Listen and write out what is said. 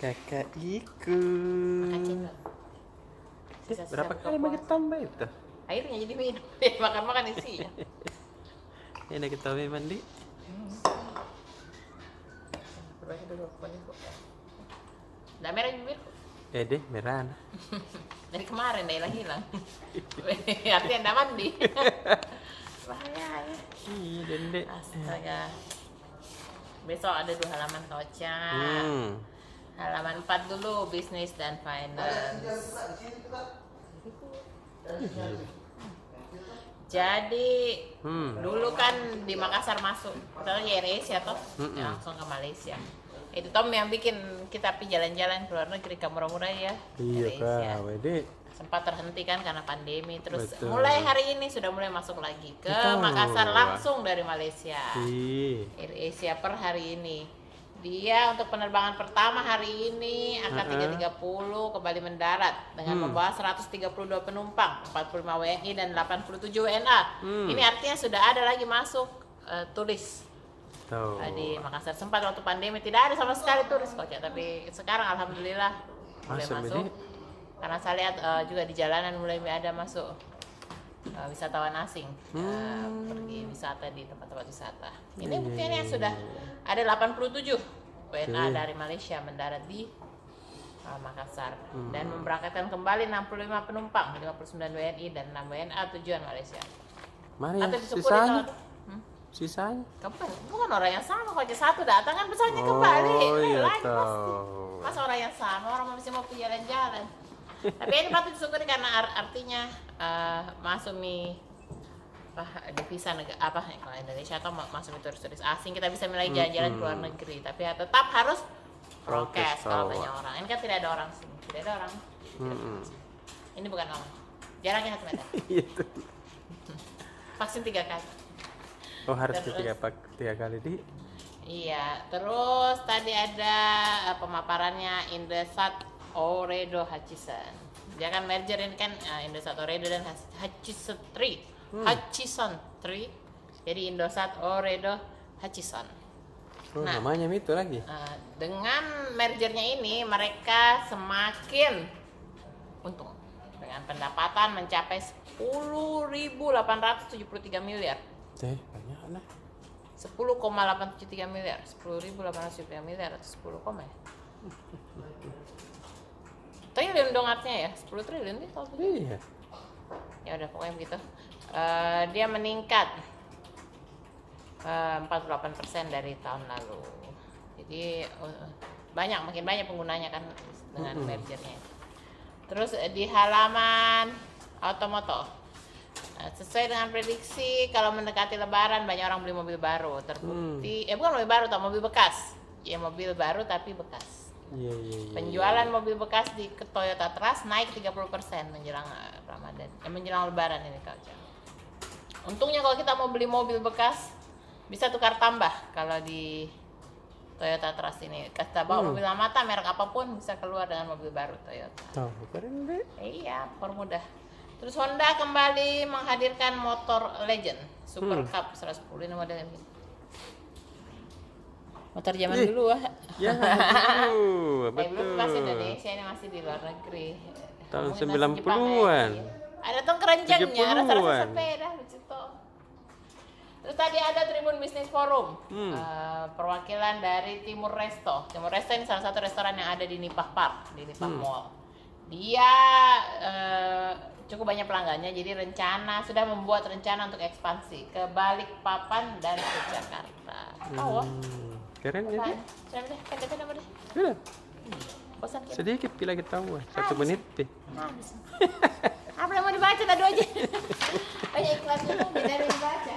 Kakak ikut. Berapa kali mau kita tambah itu? Airnya jadi minum. Makan-makan isinya. Ini kita mandi. Perbaiki dulu kuahnya kok. Udah merah bibir. Deh, merah. Dari kemarin dah hilang-hilang. Artinya enggak mandi. Bahaya ya. Iya, Dende. Astaga. Besok ada 2 halaman Koca. Halaman 4 dulu, bisnis dan finance. Jadi dulu kan di Makassar masuk, kita YRS ya toh, langsung ke Malaysia. Itu Tom yang bikin kita pergi jalan-jalan ke luar negeri ke murah-murah ya. Iya kak, Wede. Sempat terhenti kan karena pandemi, terus Betul. mulai hari ini sudah mulai masuk lagi ke Betul. Makassar langsung dari Malaysia. Iya. AirAsia per hari ini. Dia untuk penerbangan pertama hari ini akan 3.30 kembali mendarat dengan membawa 132 penumpang, 45 WNI dan 87 WNA. Ini artinya sudah ada lagi masuk turis. Tuh. Di Makassar. Sempat waktu pandemi tidak ada sama sekali turis kok, tapi sekarang alhamdulillah mulai masuk. Karena saya lihat juga di jalanan mulai ada masuk wisatawan asing pergi wisata di tempat-tempat wisata. Ini buktinya sudah ada 87 WNA dari Malaysia mendarat di Makassar dan memberangkatkan kembali 65 penumpang, 59 WNI dan 6 WNA tujuan Malaysia. Mana ya? Sisanya? Sisanya? Kapan? Bukan orang yang sama kok, aja satu datang kan pesawatnya kembali. Iya Lain pasti. tahu. Masa orang yang sama, orang masih mau pergi jalan-jalan. Tapi ini patut disyukuri karena artinya masuk devisa negara kalau Indonesia atau masuk turis-turis asing, kita bisa mulai jalan-jalan ke luar negeri, tapi ya tetap harus prokes kalau banyak orang. Ini kan tidak ada orang sini, tidak ada orang. Ini bukan orang. Jaraknya 1 meter. Vaksin 3 kali. Oh harus 3 kali di? Iya. Terus tadi ada pemaparannya Indosat Ooredoo Hutchison. Dia kan merger ini kan Indosat Ooredoo dan Hutchison 3. Hutchison 3. Jadi Indosat Ooredoo Hutchison. Oh, namanya itu lagi. Dengan mergernya ini mereka semakin untung dengan pendapatan mencapai 10.873 miliar. Banyak lah. 10,873 miliar, 10.873 miliar atau 10, ya? Triliun dong artinya ya, 10 triliun nih kalau begitu. Iya. Ya udah pokoknya begitu. Dia meningkat 48% dari tahun lalu. Jadi makin banyak penggunanya kan dengan mergernya. Terus di halaman otomoto. Sesuai dengan prediksi kalau mendekati lebaran banyak orang beli mobil baru. Terbukti bukan mobil baru, tapi mobil bekas. Ya mobil baru tapi bekas. Iya. Penjualan mobil bekas di Toyota Trust naik 30% menjelang Ramadan. Menjelang lebaran ini Kak. Untungnya kalau kita mau beli mobil bekas bisa tukar tambah kalau di Toyota Trust ini. Kita bawa mobil Lamata merek apapun bisa keluar dengan mobil baru Toyota. Tahu keren deh. Iya, permudah. Terus Honda kembali menghadirkan motor Legend Super Cup 110 ini model ini. Motor zaman dulu Ya, betul. belum masih Indonesia, ini masih di luar negeri. Tahun Mungkin masih 90-an. Ada tong keranjangnya, 70-an. rasa-rasa sepeda lucu toh. Terus tadi ada Tribun Business Forum, perwakilan dari Timur Resto. Timur Resto ini salah satu restoran yang ada di Nipah Park, di Nipah Mall. Dia cukup banyak pelanggannya, jadi sudah membuat rencana untuk ekspansi ke Balikpapan dan ke Jakarta. Keren ya dia. Sudah deh, kata nama deh. Sudah. Bosan kita. Sedikit kita tahu. 1 menit deh. Habis. Apa yang mau dibaca tadi aja? Banyak iklannya tuh, tidak ada yang dibaca.